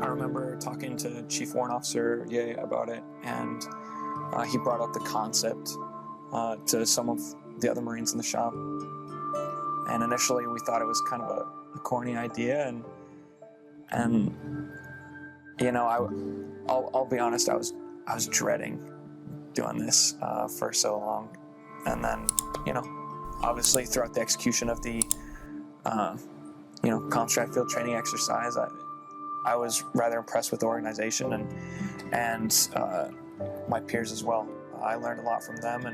I remember talking to Chief Warrant Officer Ye about it, and he brought up the concept to some of the other Marines in the shop. And initially we thought it was kind of a corny idea, and you know, I'll be honest, I was dreading doing this for so long. And then, you know, obviously throughout the execution of the you know, COMMSTRAT field training exercise, I was rather impressed with the organization and my peers as well. I learned a lot from them,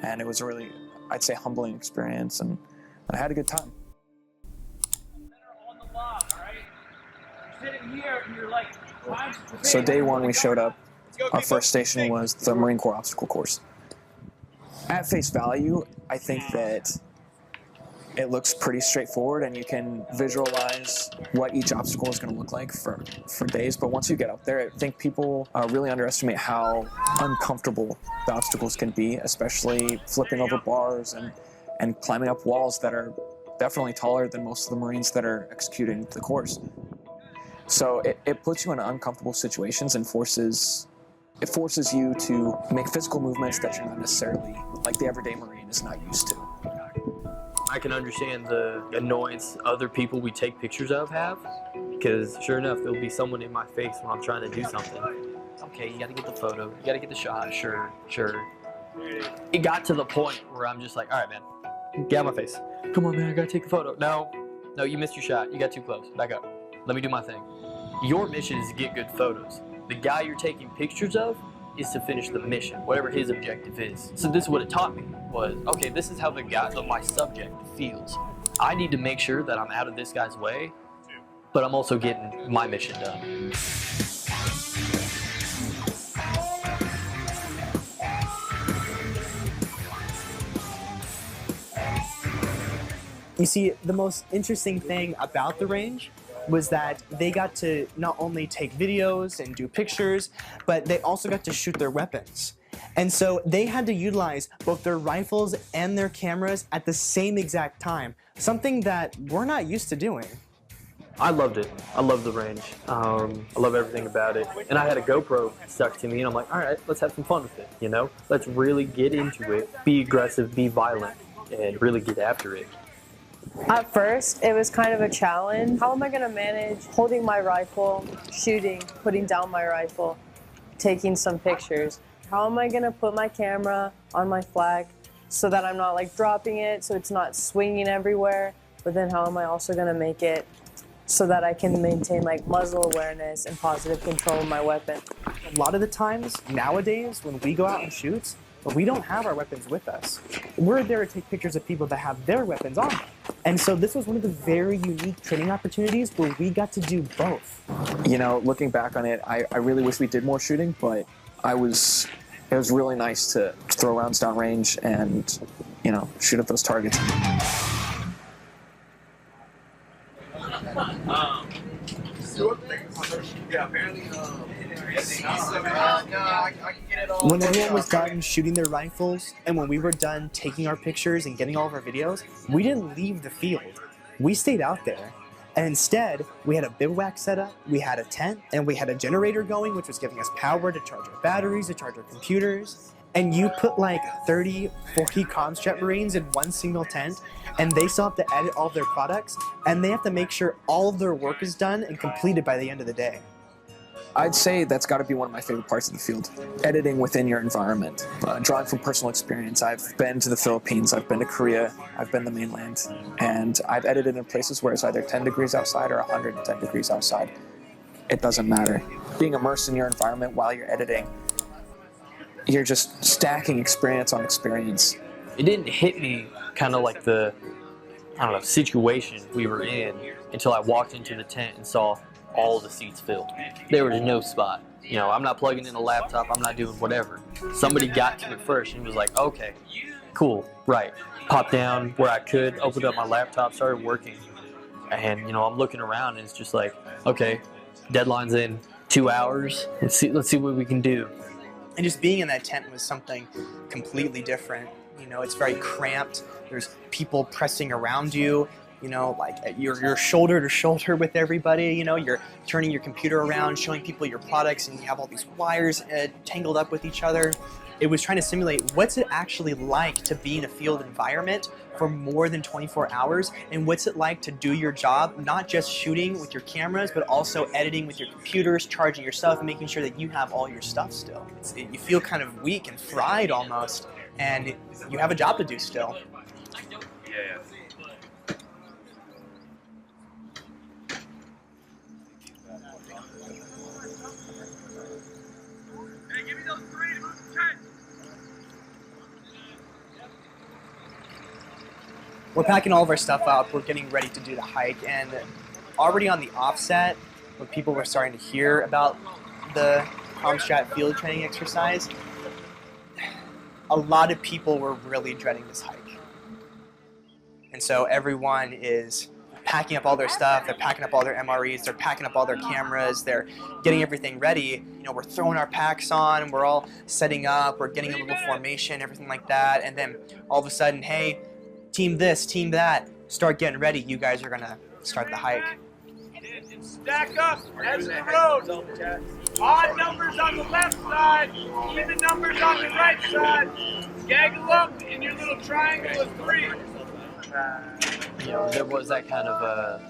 and it was a really, I'd say, humbling experience, and I had a good time. So day one we showed up. Our first station was the Marine Corps obstacle course. At face value, I think that it looks pretty straightforward, and you can visualize what each obstacle is going to look like for days. But once you get up there, I think people really underestimate how uncomfortable the obstacles can be, especially flipping over bars and climbing up walls that are definitely taller than most of the Marines that are executing the course. So it puts you in uncomfortable situations and forces you to make physical movements that you're not necessarily, like the everyday Marine is not used to. I can understand the annoyance other people we take pictures of have, because sure enough, there'll be someone in my face when I'm trying to do something. Okay, you gotta get the photo, you gotta get the shot, sure. It got to the point where I'm just like, all right, man, get out of my face. Come on, man, I gotta take the photo. No, you missed your shot. You got too close. Back up. Let me do my thing. Your mission is to get good photos. The guy you're taking pictures of is to finish the mission, whatever his objective is. So this is what it taught me was, okay, this is how my subject feels. I need to make sure that I'm out of this guy's way, but I'm also getting my mission done. You see, the most interesting thing about the range was that they got to not only take videos and do pictures, but they also got to shoot their weapons. And so they had to utilize both their rifles and their cameras at the same exact time, something that we're not used to doing. I loved it. I love the range. I love everything about it. And I had a GoPro stuck to me, and I'm like, all right, let's have some fun with it, you know? Let's really get into it, be aggressive, be violent, and really get after it. At first, it was kind of a challenge. How am I going to manage holding my rifle, shooting, putting down my rifle, taking some pictures? How am I going to put my camera on my flag so that I'm not like dropping it, so it's not swinging everywhere? But then how am I also going to make it so that I can maintain like muzzle awareness and positive control of my weapon? A lot of the times, nowadays, when we go out and shoot, we don't have our weapons with us. We're there to take pictures of people that have their weapons on them. And so this was one of the very unique training opportunities where we got to do both. You know, looking back on it, I really wish we did more shooting, but it was really nice to throw rounds downrange and, you know, shoot at those targets. When everyone was done shooting their rifles, and when we were done taking our pictures and getting all of our videos, we didn't leave the field. We stayed out there. And instead, we had a bivouac set up, we had a tent, and we had a generator going, which was giving us power to charge our batteries, to charge our computers. And you put like 30, 40 COMMSTRAT Marines in one single tent, and they still have to edit all of their products, and they have to make sure all of their work is done and completed by the end of the day. I'd say that's got to be one of my favorite parts of the field. Editing within your environment, drawing from personal experience. I've been to the Philippines, I've been to Korea, I've been to the mainland, and I've edited in places where it's either 10 degrees outside or 110 degrees outside. It doesn't matter. Being immersed in your environment while you're editing, you're just stacking experience on experience. It didn't hit me kind of like the, I don't know, situation we were in until I walked into the tent and saw all the seats filled. There was no spot. You know, I'm not plugging in a laptop, I'm not doing whatever. Somebody got to it first and was like, okay, cool, right. Popped down where I could, opened up my laptop, started working. And, you know, I'm looking around and it's just like, okay, deadline's in 2 hours. Let's see what we can do. And just being in that tent was something completely different. You know, it's very cramped. There's people pressing around you. you know, like you're shoulder to shoulder with everybody, you know, you're turning your computer around, showing people your products, and you have all these wires tangled up with each other. It was trying to simulate what's it actually like to be in a field environment for more than 24 hours, and what's it like to do your job, not just shooting with your cameras, but also editing with your computers, charging your stuff, and making sure that you have all your stuff still. You feel kind of weak and fried almost, and you have a job to do still. Yeah. We're packing all of our stuff up, we're getting ready to do the hike, and already on the offset, when people were starting to hear about the COMMSTRAT field training exercise, a lot of people were really dreading this hike. And so everyone is packing up all their stuff, they're packing up all their MREs, they're packing up all their cameras, they're getting everything ready. You know, we're throwing our packs on, we're all setting up, we're getting a little formation, everything like that, and then all of a sudden, hey, team this, team that, start getting ready, you guys are gonna start the hike. Stack up, edge of the road. Odd numbers on the left side, even numbers on the right side. Gaggle up in your little triangle of 3. You know, there was that kind of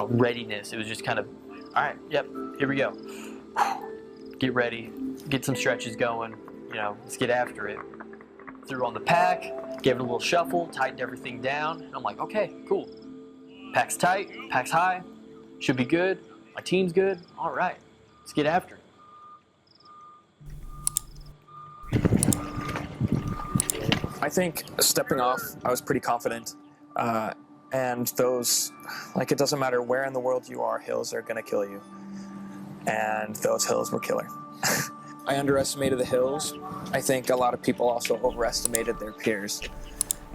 readiness. It was just kind of, all right, yep, here we go. Get ready, get some stretches going, you know, let's get after it. Threw on the pack, gave it a little shuffle, tightened everything down, and I'm like, okay, cool. Pack's tight, pack's high, should be good, my team's good, all right, let's get after it. I think stepping off, I was pretty confident. And those, like, it doesn't matter where in the world you are, hills are gonna kill you. And those hills were killer. I underestimated the hills. I think a lot of people also overestimated their peers.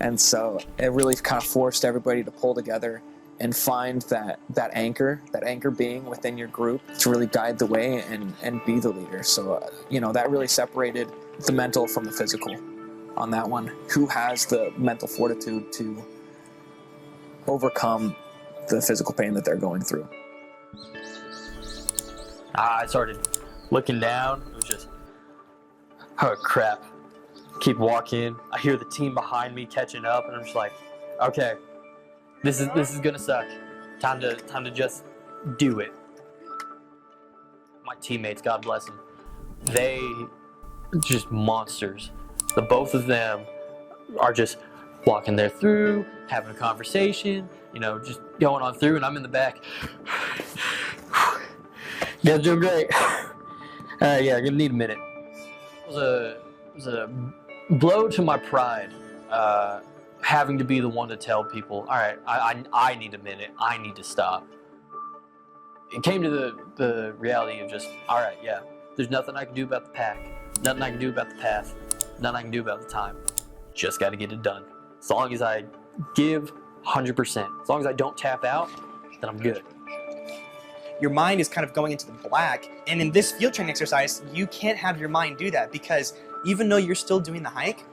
And so it really kind of forced everybody to pull together and find that anchor being within your group to really guide the way and be the leader. So, you know, that really separated the mental from the physical on that one. Who has the mental fortitude to overcome the physical pain that they're going through? I started looking down. It was just, oh crap. Keep walking. I hear the team behind me catching up, and I'm just like, okay, this is gonna suck. Time to just do it. My teammates, God bless them, they just monsters. The both of them are just walking there through, having a conversation, you know, just going on through, and I'm in the back. You guys doing great. Yeah, I'm gonna need a minute. It was a blow to my pride, having to be the one to tell people, all right, I need a minute, I need to stop. It came to the reality of just, all right, yeah, there's nothing I can do about the pack, nothing I can do about the path, nothing I can do about the time. Just got to get it done. As long as I give 100%, as long as I don't tap out, then I'm good. Your mind is kind of going into the black, and in this field training exercise, you can't have your mind do that, because even though you're still doing the hike,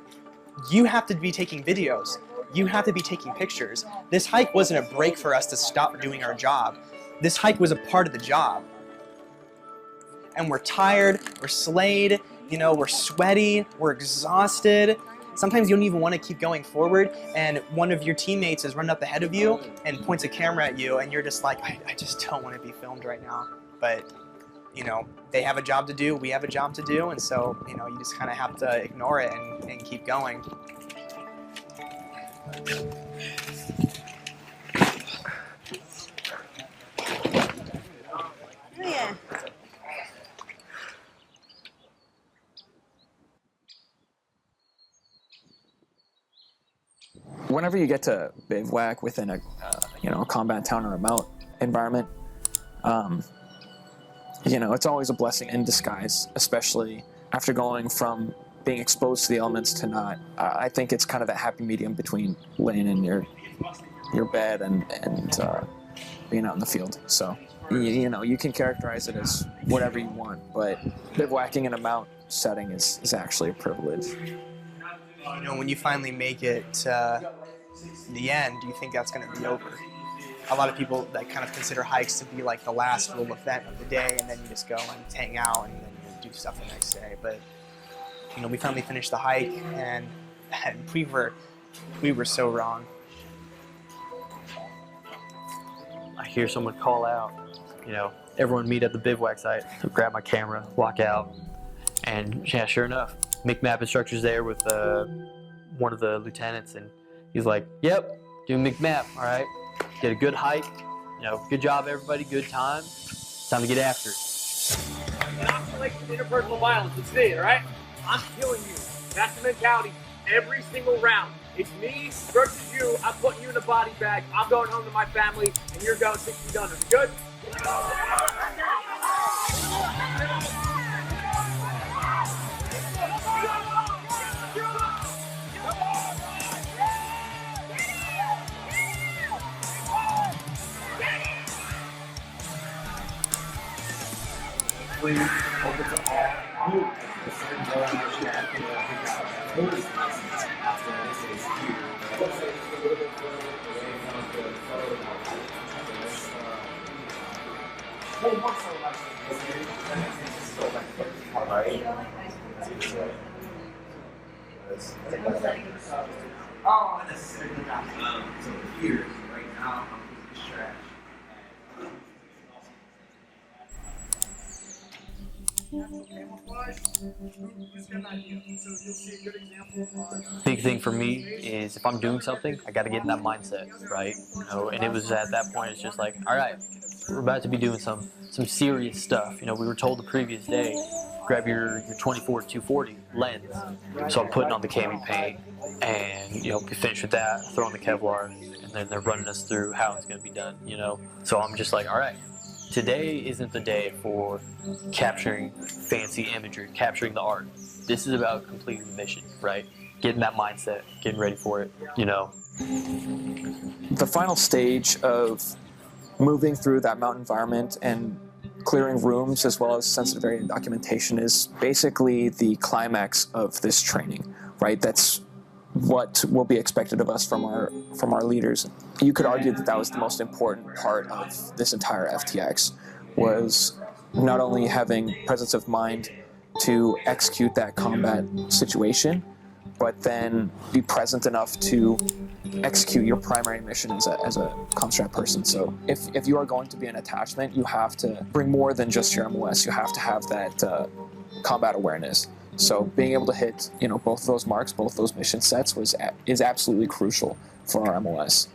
you have to be taking videos. You have to be taking pictures. This hike wasn't a break for us to stop doing our job. This hike was a part of the job. And we're tired, we're slayed, you know, we're sweaty, we're exhausted. Sometimes you don't even want to keep going forward, and one of your teammates is running up ahead of you and points a camera at you, and you're just like, I just don't want to be filmed right now. But, you know, they have a job to do, we have a job to do, and so, you know, you just kind of have to ignore it and keep going. Oh yeah. Whenever you get to bivouac within a a combat town or a mount environment, it's always a blessing in disguise, especially after going from being exposed to the elements to not. I think it's kind of that happy medium between laying in your bed and being out in the field. So you can characterize it as whatever you want, but bivouacking in a mount setting is actually a privilege. You know, when you finally make it in the end, you think that's going to be over. A lot of people that kind of consider hikes to be like the last real event of the day, and then you just go and hang out and then you do stuff the next day. But you know, we finally finished the hike, and we were so wrong. I hear someone call out, you know, everyone meet at the bivouac site. So grab my camera, walk out, and yeah, sure enough, McMap instructor's there with one of the lieutenants, and he's like, "Yep, do McMap, all right. Get a good hike, you know, good job everybody, good time. Time to get after it." Not like interpersonal violence. Let's see it, all right? I'm killing you. That's the mentality every single round. It's me versus you. I'm putting you in a body bag. I'm going home to my family, and you're going 6 feet under. Good? Big thing for me is if I'm doing something, I got to get in that mindset, right? You know, and it was at that point, it's just like, all right, we're about to be doing some serious stuff. You know, we were told the previous day, grab your 24-240 lens. So I'm putting on the cami paint, and you know, we finish with that, throw on the Kevlar, and then they're running us through how it's going to be done. You know, so I'm just like, all right. Today isn't the day for capturing fancy imagery, capturing the art. This is about completing the mission, right? Getting that mindset, getting ready for it, you know. The final stage of moving through that mountain environment and clearing rooms as well as sensitive area documentation is basically the climax of this training, right? That's what will be expected of us from our leaders. You could argue that that was the most important part of this entire FTX, was not only having presence of mind to execute that combat situation, but then be present enough to execute your primary mission as a COMMSTRAT person. So if you are going to be an attachment, you have to bring more than just your MOS. You have to have that combat awareness. So being able to hit, you know, both of those marks, both those mission sets is absolutely crucial for our MOS.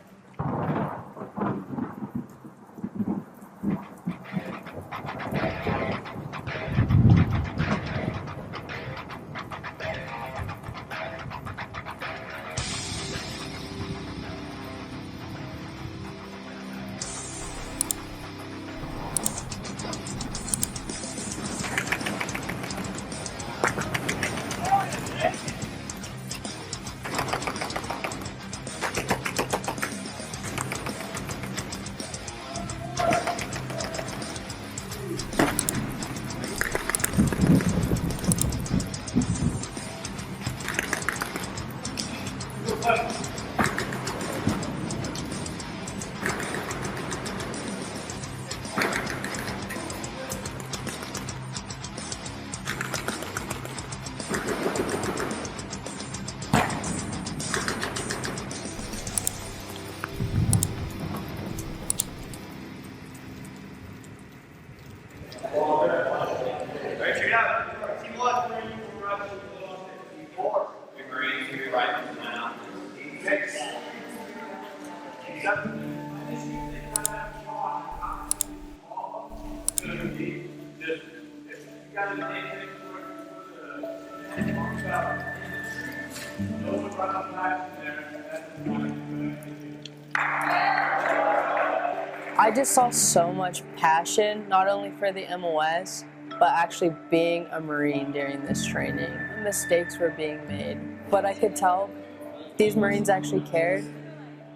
I just saw so much passion, not only for the MOS, but actually being a Marine during this training. Mistakes were being made, but I could tell these Marines actually cared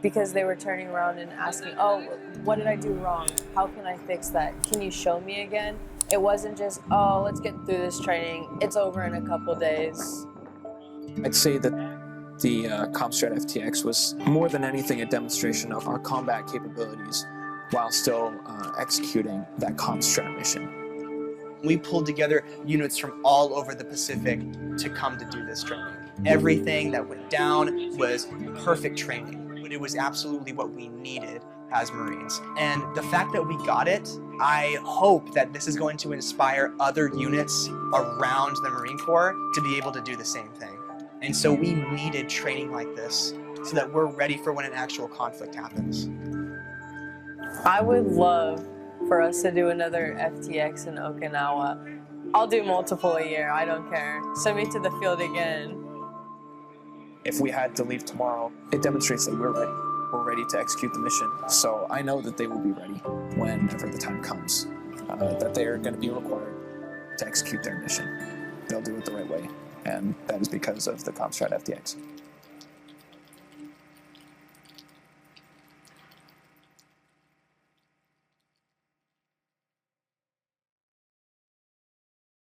because they were turning around and asking, oh, what did I do wrong? How can I fix that? Can you show me again? It wasn't just, oh, let's get through this training. It's over in a couple days. I'd say that The COMMSTRAT FTX was more than anything a demonstration of our combat capabilities while still executing that COMMSTRAT mission. We pulled together units from all over the Pacific to come to do this training. Everything that went down was perfect training, but it was absolutely what we needed as Marines. And the fact that we got it, I hope that this is going to inspire other units around the Marine Corps to be able to do the same thing. And so we needed training like this so that we're ready for when an actual conflict happens. I would love for us to do another FTX in Okinawa. I'll do multiple a year, I don't care. Send me to the field again. If we had to leave tomorrow, it demonstrates that we're ready. We're ready to execute the mission. So I know that they will be ready whenever the time comes, that they are going to be required to execute their mission. They'll do it the right way, and that is because of the COMMSTRAT FTX.